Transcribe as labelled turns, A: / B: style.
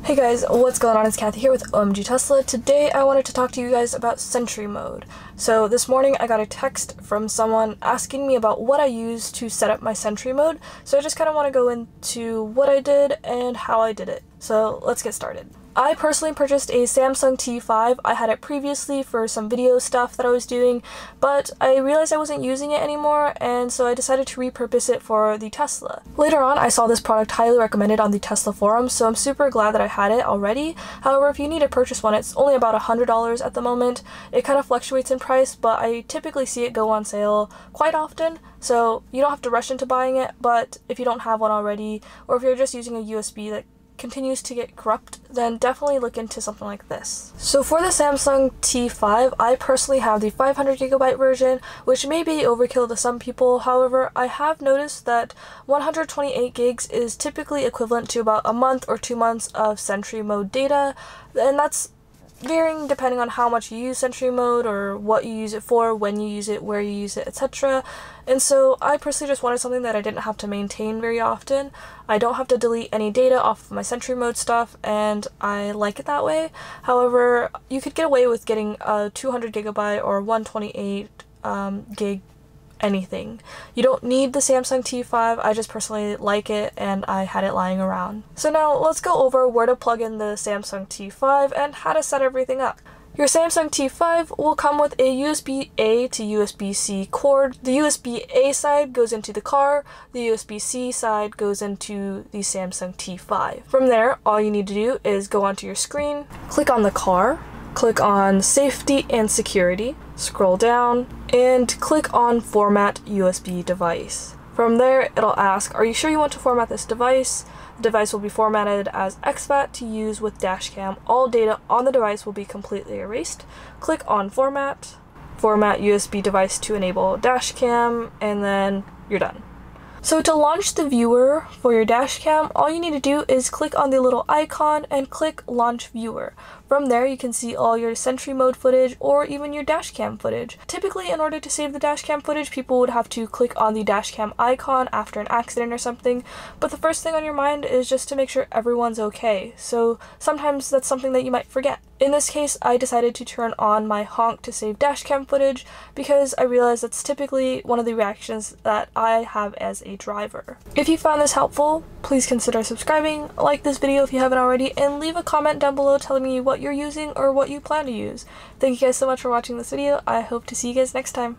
A: Hey guys, what's going on? It's Kathy here with OMG Tesla. Today I wanted to talk to you guys about Sentry mode. So this morning I got a text from someone asking me about what I use to set up my Sentry mode. So I just kind of want to go into what I did and how I did it. So let's get started. I personally purchased a Samsung T5. I had it previously for some video stuff that I was doing, but I realized I wasn't using it anymore, and so I decided to repurpose it for the Tesla. Later on, I saw this product highly recommended on the Tesla forums, so I'm super glad that I had it already. However, if you need to purchase one, it's only about $100 at the moment. It kind of fluctuates in price, but I typically see it go on sale quite often, so you don't have to rush into buying it. But if you don't have one already, or if you're just using a USB that continues to get corrupt, then definitely look into something like this. So for the Samsung T5, I personally have the 500GB version, which may be overkill to some people. However, I have noticed that 128 gigs is typically equivalent to about a month or 2 months of Sentry mode data, and that's varying depending on how much you use Sentry mode or what you use it for, when you use it, where you use it, etc. And so I personally just wanted something that I didn't have to maintain very often. I don't have to delete any data off of my Sentry mode stuff, and I like it that way. However, you could get away with getting a 200GB or 128 gig anything. You don't need the Samsung T5, I just personally like it and I had it lying around. So now let's go over where to plug in the Samsung T5 and how to set everything up. Your Samsung T5 will come with a USB-A to USB-C cord. The USB-A side goes into the car, the USB-C side goes into the Samsung T5. From there, all you need to do is go onto your screen, click on the car, click on Safety and Security, scroll down, and click on Format USB Device. From there, it'll ask, are you sure you want to format this device? The device will be formatted as exFAT to use with dashcam. All data on the device will be completely erased. Click on Format, Format USB Device to enable dashcam, and then you're done. So to launch the viewer for your dashcam, all you need to do is click on the little icon and click Launch Viewer. From there, you can see all your Sentry mode footage or even your dashcam footage. Typically, in order to save the dashcam footage, people would have to click on the dashcam icon after an accident or something, but the first thing on your mind is just to make sure everyone's okay. So sometimes that's something that you might forget. In this case, I decided to turn on my Honk to save dashcam footage because I realized that's typically one of the reactions that I have as a driver. If you found this helpful, please consider subscribing, like this video if you haven't already, and leave a comment down below telling me what you're using or what you plan to use. Thank you guys so much for watching this video. I hope to see you guys next time.